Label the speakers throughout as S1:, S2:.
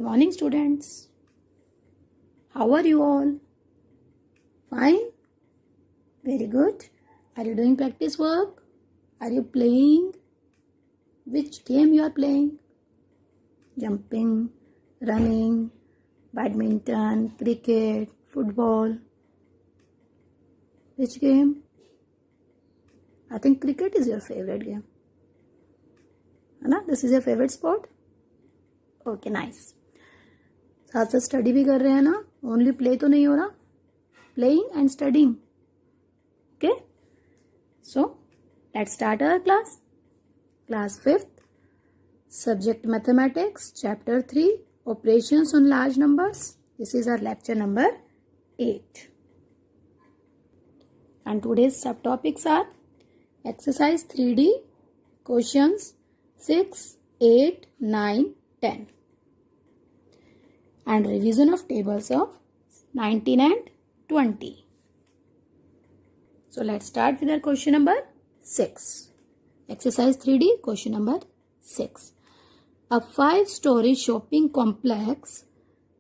S1: morning, students. How are you all? Fine? Very good. Are you doing practice work? Are you playing? Which game you are playing? Jumping, running, badminton, cricket, football. Which game? I think cricket is your favorite game. This is your favorite sport? Okay, nice. साथ साथ study भी कर रहे हैं ना, only play तो नहीं हो रहा, playing and studying. Okay, so let's start our class 5th, subject mathematics, chapter 3, operations on large numbers. This is our lecture number 8 and today's subtopics are exercise 3D, questions 6, 8, 9, 10 and revision of tables of 19 and 20. So let's start with our question number 6. Exercise 3D, question number 6. A 5-story shopping complex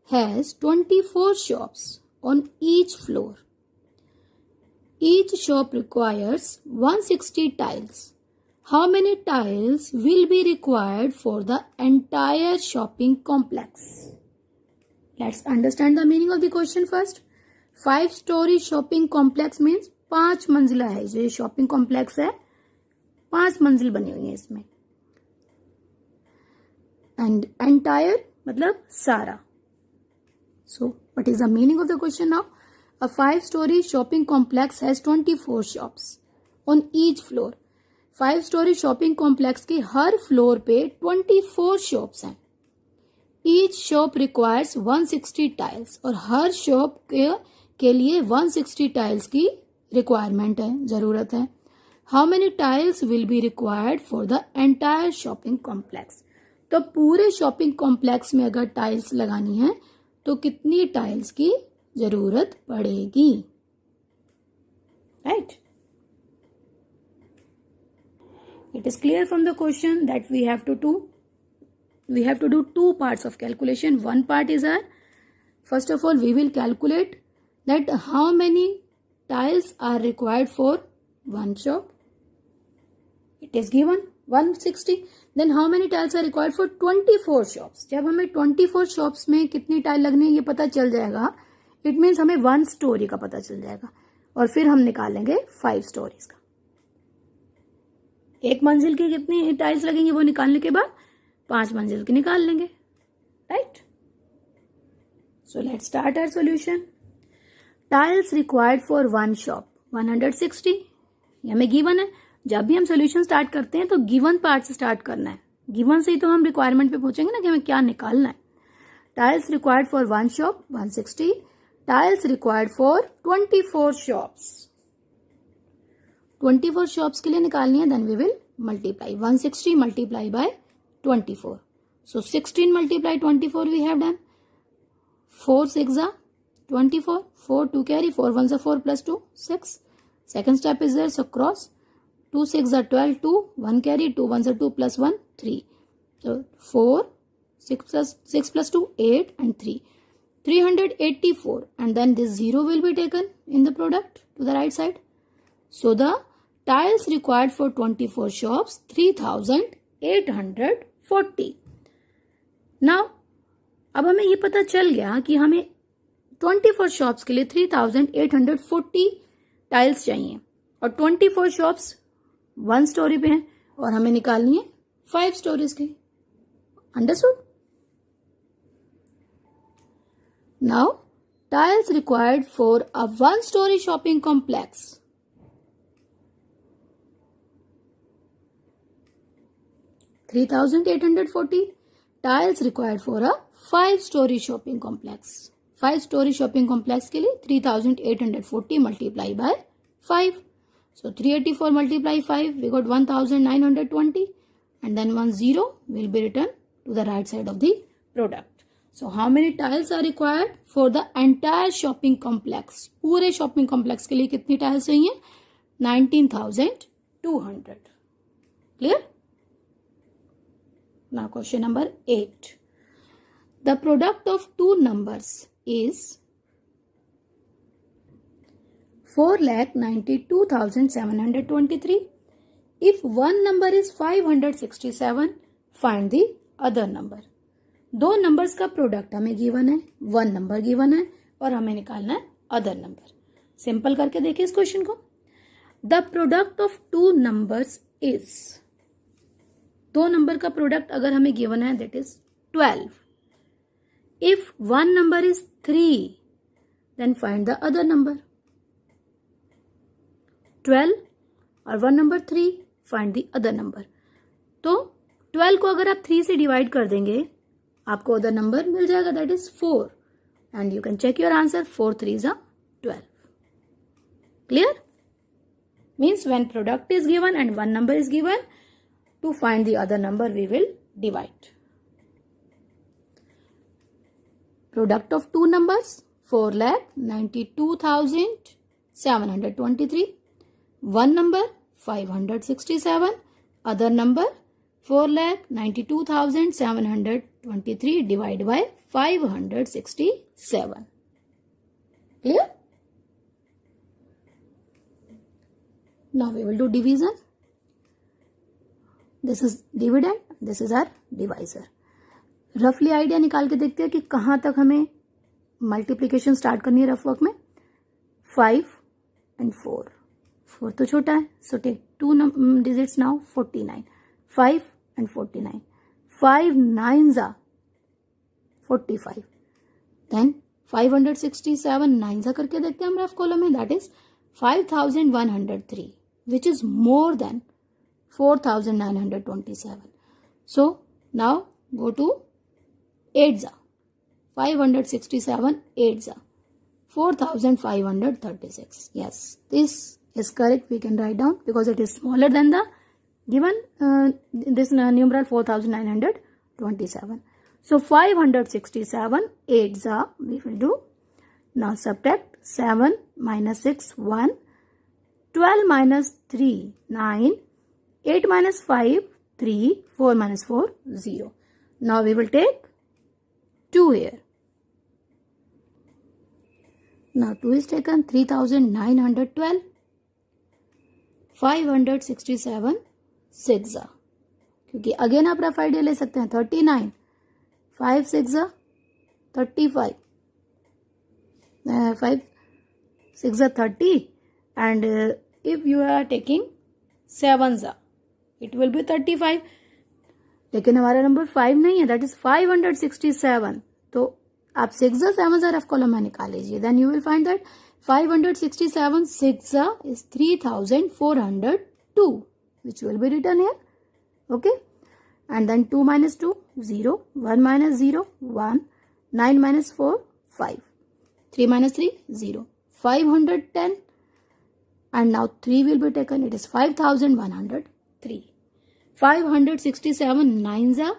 S1: has 24 shops on each floor. Each shop requires 160 tiles. How many tiles will be required for the entire shopping complex? Let's understand the meaning of the question first. 5-story shopping complex means 5 मंजिला है. जो ये shopping complex है 5 मंजिल बनी हुई है इसमें. एंड एंटायर मतलब सारा. So what is the meaning of the question now? A 5-story shopping complex has 24 shops on each floor. 5-story shopping complex के हर फ्लोर पे 24 शॉप्स हैं. Each shop requires 160 tiles और हर शॉप के लिए 160 टाइल्स की requirement है, जरूरत है. How many tiles will be required for the entire shopping complex? तो पूरे शॉपिंग कॉम्प्लेक्स में अगर टाइल्स लगानी है तो कितनी टाइल्स की जरूरत पड़ेगी? Right. It is clear from the question that we have to do 2 parts of calculation. One part is first of all we will calculate that how many tiles are required for one shop. It is given 160. Then how many tiles are required for 24 shops? जब हमें 24 shops में कितनी tile लगनी है ये पता चल जाएगा, इट मीन्स हमें 1 स्टोरी का पता चल जाएगा और फिर हम निकालेंगे 5 स्टोरीज का. एक मंजिल की कितनी टाइल्स लगेंगी वो निकालने के बाद 5 मंजिल की निकाल लेंगे. Right. So let's start our solution. Tiles required for 1 shop 160. ये हमें गिवन है. जब भी हम सॉल्यूशन स्टार्ट करते हैं तो गिवन पार्ट से स्टार्ट करना है. गिवन से ही तो हम रिक्वायरमेंट पे पहुंचेंगे ना कि हमें क्या निकालना है. Tiles required for 1 shop 160. Tiles required for 24 shops. 24 shops के लिए निकालनी है. Then we will multiply 160 multiply by 24. So 16 multiply 24 we have done. 4 6 are 24. 4 2 carry. 4 1 are 4 plus 2 6. Second step is there. So cross. 2 6 are 12. 2 1 carry. 2 1 are 2 plus 1 3. So 4 6 plus 2 8 and 3. 384 and then this 0 will be taken in the product to the right side. So the tiles required for 24 shops 3840. Now अब हमें ये पता चल गया कि हमें 24 shops के लिए 3840 टाइल्स चाहिए और 24 शॉप्स 1 स्टोरी पे हैं और हमें निकालनी है 5 स्टोरीज की. Understood? Now, tiles required for a 1-story shopping complex. 3840 tiles required for a 5-story shopping complex. 5-story shopping complex के लिए 3840 multiply by 5. So 384 multiply 5, we got 1920 and then 10 will be written to the right side of the product. So how many tiles are required for the entire shopping complex? पूरे shopping complex के लिए कितनी tiles चाहिए? 19,200. Clear? Now question number 8. The product of two numbers is 4,92,723. If one number is 567, find the other number. दो numbers का product हमें given है, one number given है और हमें निकालना है अदर नंबर. सिंपल करके देखिए इस क्वेश्चन को. The product of two numbers is, दो नंबर का प्रोडक्ट अगर हमें गिवन है that is 12. If one number is 3, then find the other number. 12 और one number 3, find the other number. तो 12 को अगर आप 3 से डिवाइड कर देंगे आपको अदर नंबर मिल जाएगा that is 4. And you can check your answer. 4 3s are 12. Clear? Means when product is given and one number is given, to find the other number we will divide. Product of two numbers 4,92,723. One number 567. Other number 4,92,723 divided by 567. Clear? Now we will do division. This is dividend, this is our divisor. रफली idea निकाल के देखते हैं कि कहाँ तक हमें multiplication start करनी है रफ वर्क में. 5 and 4. 4 तो छोटा है, so take 2 digits now. 49. 5 and 49. 5 9s are 45. Then 567 9s करके देखते हैं हम रफ कॉलम में. That is 5,103, which is more than 4,927. So now go to 8s. 567 8s 4,536. Yes, this is correct. We can write down because it is smaller than the given this numeral 4,927. So 567 8s we will do. Now subtract 7 minus 6 1, 12 minus 3 9, 8 minus 5 3, 4 minus 4 0. Now we will take 2 here. Now 2 is taken. 3,912. 567 6 क्योंकि again आप rough idea ले सकते हैं. 39 5 6 35. 5 6 30 and if you are taking 7s it will be 35. लेकिन हमारा number 5 नहीं है, that is 567. तो आप 6 7 रफ कॉलम में निकाल लीजिए. Then you will find that 567 6 is 3,402 which will be written here. Okay, and then 2 minus 2 0, 1 minus 0 1, 9 minus 4 5, 3 minus 3 0, 510 and now 3 will be taken. It is 5,103. 567 9s are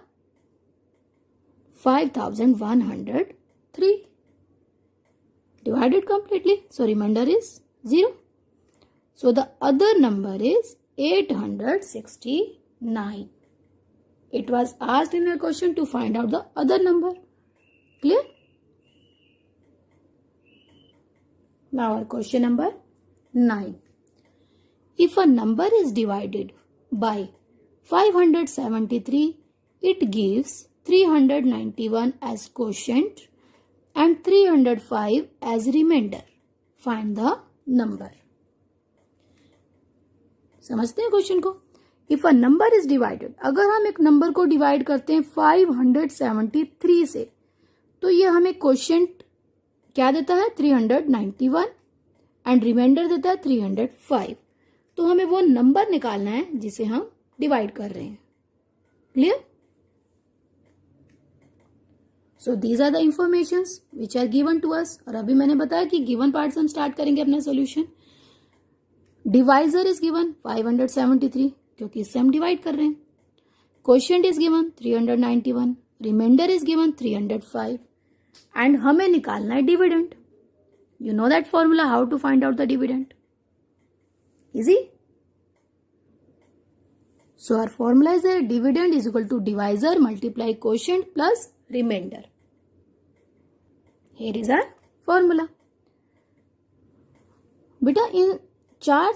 S1: 5,103. Divided completely, so remainder is 0. So the other number is 869. It was asked in a question to find out the other number. Clear? Now our question number 9. If a number is divided by 573, it gives 391 as quotient and 305 as remainder. Find the number. समझते हैं question को. If a number is divided, अगर हम एक number को divide करते हैं 573 से तो ये हमें क्वोशिएंट क्या देता है 391 एंड रिमाइंडर देता है 305. तो हमें वो नंबर निकालना है जिसे हम डिवाइड कर रहे हैं. Clear? So these are the informations which are given to us. और अभी मैंने बताया कि गिवन पार्ट से हम स्टार्ट करेंगे अपना सोल्यूशन. डिवाइजर इज गिवन 573 क्योंकि इससे हम डिवाइड कर रहे हैं. Quotient is given 391, remainder is given 305 and हमें निकालना है dividend. You know that formula how to find out the dividend. Easy. So our formula is there, dividend is equal to divisor multiply quotient plus remainder. Here is our formula. बेटा इन चार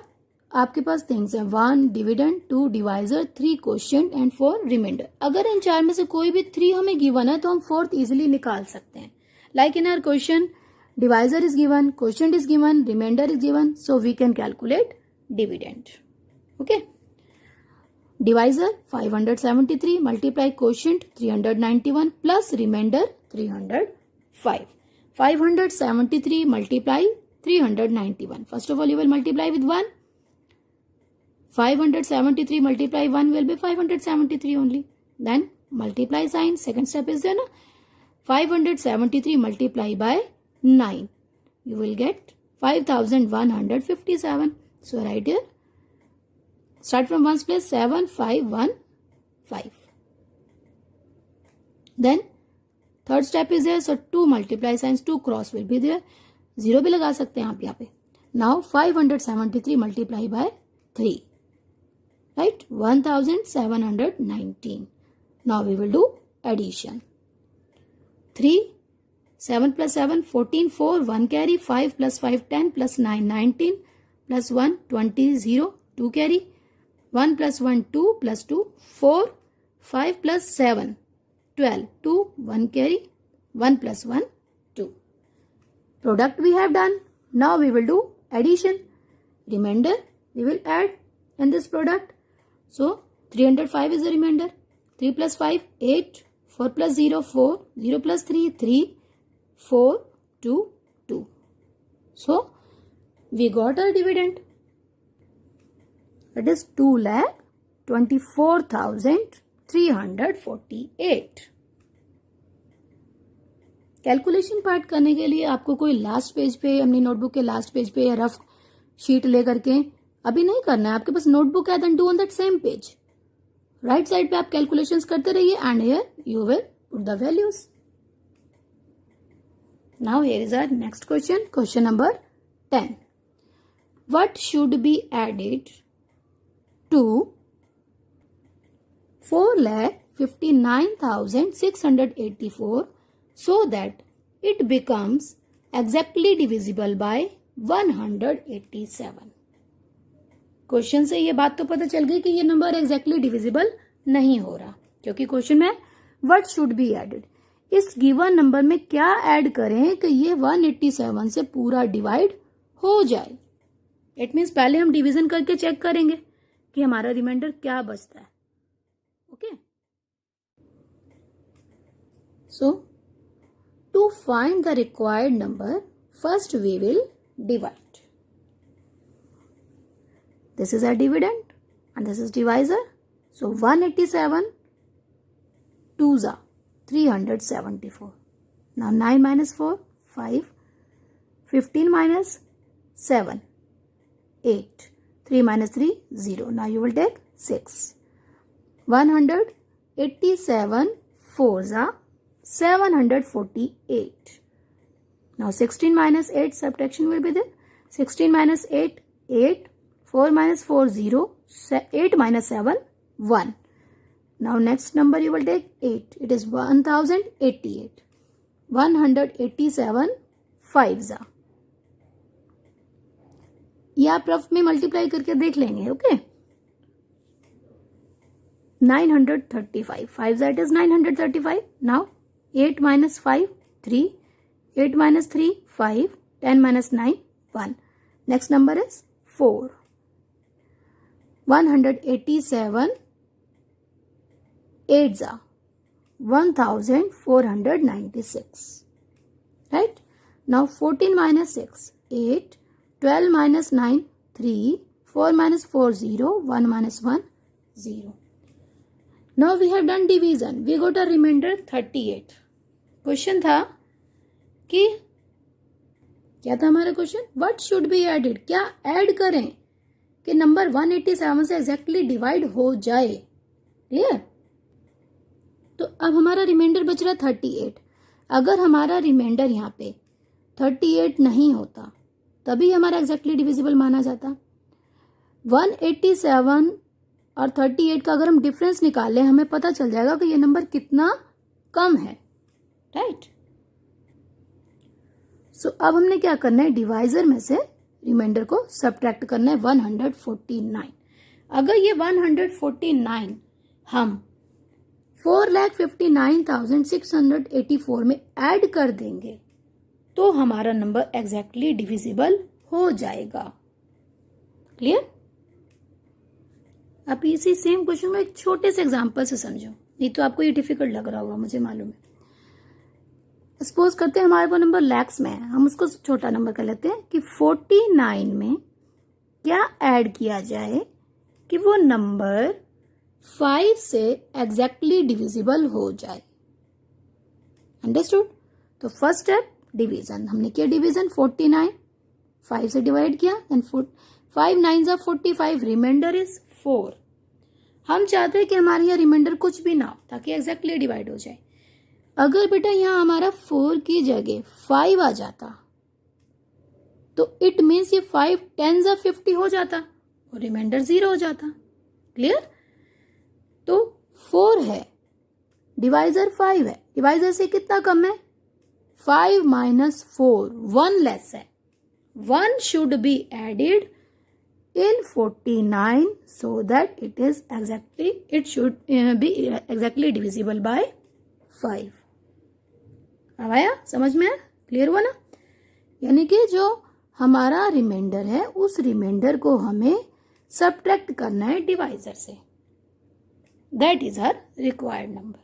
S1: आपके पास things हैं, 1 dividend, 2 divisor, 3 quotient and 4 remainder. अगर इन चार में से कोई भी 3 हमें गिवन है तो हम फोर्थ इजिली निकाल सकते हैं. Like in our question, divisor is given, quotient is given, remainder is given, so we can calculate dividend. Okay, divisor 573 multiply quotient 391 plus remainder 305. 573 multiply 391. First of all, you will multiply with 1. 573 multiply 1 will be 573 only. Then multiply sign. Second step is there na. 573 multiply by 9. You will get 5157. So right here. Start from 1's place. 7515. Then third step is there. So 2 multiply signs. 2 cross will be there. 0 भी लगा सकते हैं आप यहाँ पे. Now 573 multiply by 3. Right? 1719. Now we will do addition. 3, 7 plus 7, 14, 4, 1 carry, 5 plus 5, 10 plus 9, 19, plus 1, 20, 0, 2 carry, 1 plus 1, 2 plus 2, 4, 5 plus 7, 12, 2, 1 carry, 1 plus 1, 2. Product we have done. Now we will do addition. Remainder we will add in this product. So 305 is the remainder. 3 plus 5, 8. 4 plus 0, 4. 0 plus 3, 3. 4, 2, 2. So we got our dividend. That is 2,24,348. Calculation part करने के लिए आपको कोई last page पे, अपनी notebook के last page पे या रफ शीट लेकर के अभी नहीं करना है. आपके पास नोटबुक है, then do on that same page. Right side पे आप कैलकुलेशंस करते रहिए and here you will put the values. Now here is our next question. Question number 10. What should be added to 4,59,684 so that it becomes exactly divisible by 187. क्वेश्चन से ये बात तो पता चल गई कि ये नंबर एग्जैक्टली डिविजिबल नहीं हो रहा, क्योंकि क्वेश्चन में व्हाट शुड बी एडेड. इस गिवन नंबर में क्या ऐड करें कि ये 187 से पूरा डिवाइड हो जाए. इट मीन्स पहले हम डिवीजन करके चेक करेंगे कि हमारा रिमाइंडर क्या बचता है. Okay, so to find the required number, first we will divide. This is our dividend and this is divisor. So 187 2s are 374. Now 9 minus 4, 5. 15 minus 7, 8. 3 minus 3, 0. Now you will take 6. 187 4s are 748. Now 16 minus 8, subtraction will be there. 16 minus 8, 8. 4 minus 4, 0. 8 minus 7, 1. Now next number you will take 8. It is 1088. 187 5s are. ये आप rough में multiply करके देख लेंगे. Okay, 935. 5 that is 935. Now 8 minus 5, 3. 8 minus 3, 5. 10 minus 9, 1. Next number is 4. 187 8s are 1496. Right? Now 14 minus 6, 8. 12 minus 9, 3. 4 minus 4, 0. 1 minus 1, 0. Now we have done division. We got a remainder 38. Question था कि क्या था हमारा question, what should be added, क्या add करें कि number 187 से exactly divide हो जाए. क्लियर? तो अब हमारा रिमाइंडर बच रहा 38. अगर हमारा रिमाइंडर यहाँ पे 38 नहीं होता तभी हमारा एग्जैक्टली डिविजिबल माना जाता. 187 और 38 का अगर हम डिफरेंस निकालें हमें पता चल जाएगा कि ये नंबर कितना कम है. राइट? सो अब हमने क्या करना है, डिवाइजर में से रिमाइंडर को सब्ट्रैक्ट करना है 149। अगर ये 149 हम 4,59,684 में ऐड कर देंगे तो हमारा नंबर एग्जैक्टली डिविजिबल हो जाएगा। क्लियर? आप इसी सेम क्वेश्चन को एक छोटे से एग्जांपल से समझो, नहीं तो आपको ये डिफिकल्ट लग रहा होगा, मुझे मालूम है। सपोज करते हैं हमारे वो नंबर लैक्स में है, हम उसको छोटा नंबर कर लेते हैं कि 49 में क्या ऐड किया जाए कि वो नंबर 5 से एग्जैक्टली डिविजिबल हो जाए। अंडरस्टूड? तो फर्स्ट स्टेप डिवीजन, हमने किया डिवीजन 49, 5 से डिवाइड किया, देन 5 9 45, रिमाइंडर इज 4। हम चाहते हैं कि हमारे यहाँ रिमाइंडर कुछ भी ना हो ताकि एग्जैक्टली डिवाइड हो जाए। अगर बेटा यहाँ हमारा 4 की जगह 5 आ जाता तो इट मीन्स ये 5 10 50 हो जाता और रिमाइंडर 0 हो जाता। क्लियर? तो 4 है, डिवाइजर 5 है, डिवाइजर से कितना कम है? 5 minus 4, 1 लेस है। 1 should be added in 49 so that it should be exactly divisible by 5। अब आया समझ में? क्लियर हुआ ना? यानी कि जो हमारा रिमाइंडर है उस रिमाइंडर को हमें सब्ट्रैक्ट करना है डिवाइजर से। That is our required number.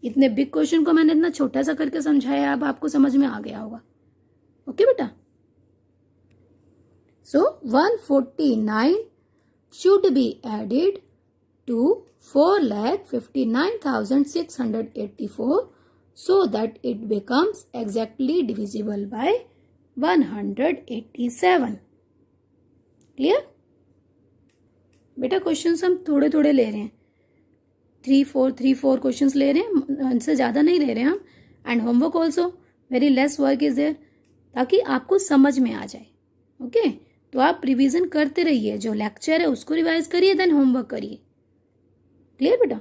S1: इतने बिग क्वेश्चन को मैंने इतना छोटा सा करके समझाया, अब आपको समझ में आ गया होगा। ओके बेटा? सो 149 should be added to 4,59,684 so that it becomes exactly divisible by 187। Clear? बेटा क्वेश्चंस हम थोड़े थोड़े ले रहे हैं, 3-4 क्वेश्चंस ले रहे हैं, इनसे ज़्यादा नहीं ले रहे हैं हम। And homework also very less work is there, ताकि आपको समझ में आ जाए। ओके तो आप रिवीजन करते रहिए, जो लेक्चर है उसको रिवाइज करिए, देन होमवर्क करिए। क्लियर बेटा?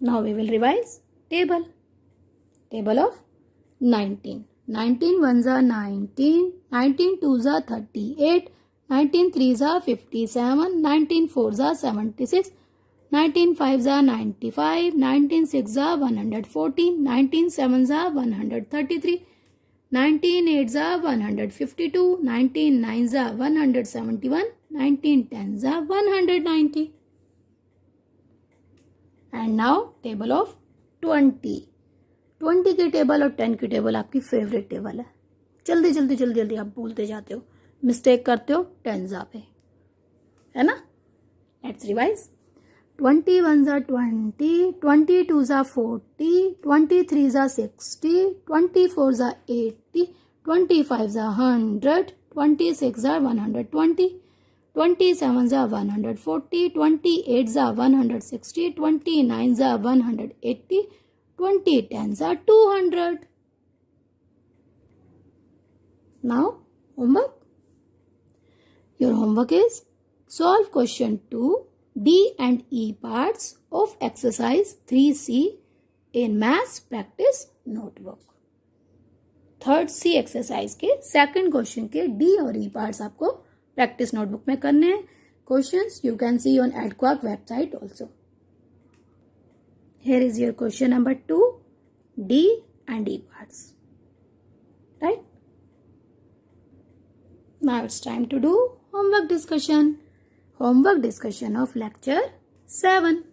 S1: Now we will revise table of 19 1 जा 19, 19 2 जा 38, 19 3 जा 57, 19 4 जा 76, 19 5 जा 95, 19 6 जा 114, 19 7 जा 133, 19 8 जा 152, 19 9 जा 171, 19 10 जा 190। एंड नाउ टेबल ऑफ 20 की टेबल और 10 की टेबल आपकी फेवरेट टेबल है। जल्दी जल्दी जल्दी जल्दी आप बोलते जाते हो, मिस्टेक करते हो टेंजा पे, है ना? Let's revise. 21 जा 20, 22 जा 40, 23 जा 60, 24 जा 80, 25 जा 100, 26 जा 120, 27 जा 140, 28 जा 160, 29 जा 180, 20 10 जा 200। Now homework. Your homework is solve question 2 D and E parts of exercise 3C in maths practice notebook। Third C exercise के सेकंड क्वेश्चन के D और E पार्ट्स आपको प्रैक्टिस नोटबुक में करने हैं। Questions you can see on Adquark website also। Here is your question number 2 D and E parts, right? Now it's time to do homework discussion of lecture 7।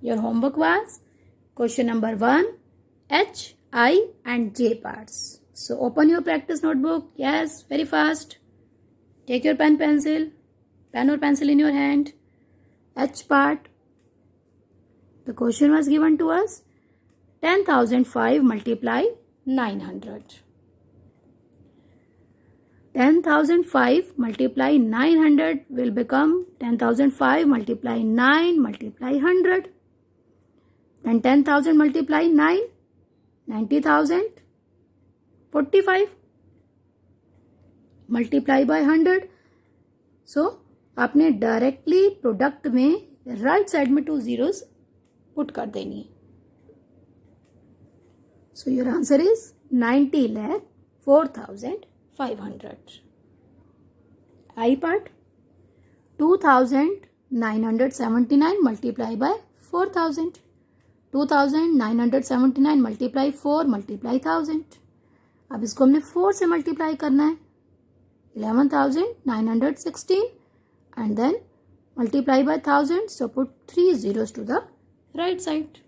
S1: Your homework was question number 1 H, I and J parts। So open your practice notebook, yes, very fast। Take your pen or pencil in your hand। H part, the question was given to us 10,005 multiply 900। 10,005 multiply 900 will become 10,005 multiply 9 multiply 100. Then 10,000 multiply 9, 90,000, 45 multiply by 100. So आपने directly product में right side में 2 zeros put कर देनी है। So your answer is 90,04,500. I part. 2,979 multiply by 4,000. 2,979 multiply 4 multiply 1000. अब इसको हमने 4 से मल्टीप्लाई करना है. 11,916 and then multiply by 1000. So put 3 zeros to the right side.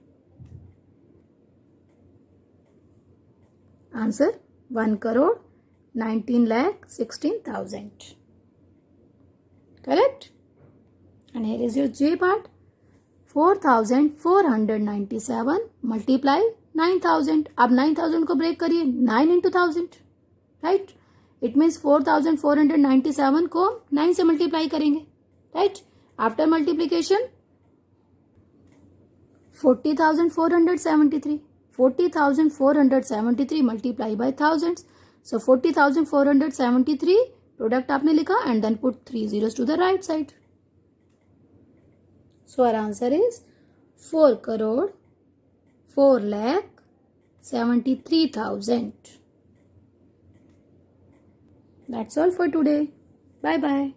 S1: Answer 1,19,16,000. Correct? And here is your J part. 4,497 multiply 9,000. अब 9,000 को break करिए. 9 into 1000. Right? It means 4,497 को 9 से मल्टीप्लाई करेंगे. Right? After multiplication 40,473. 40,473 multiply by thousands. So 40,473 product आपने लिखा and then put 3 zeros to the right side. So our answer is 4,04,73,000. That's all for today. Bye bye.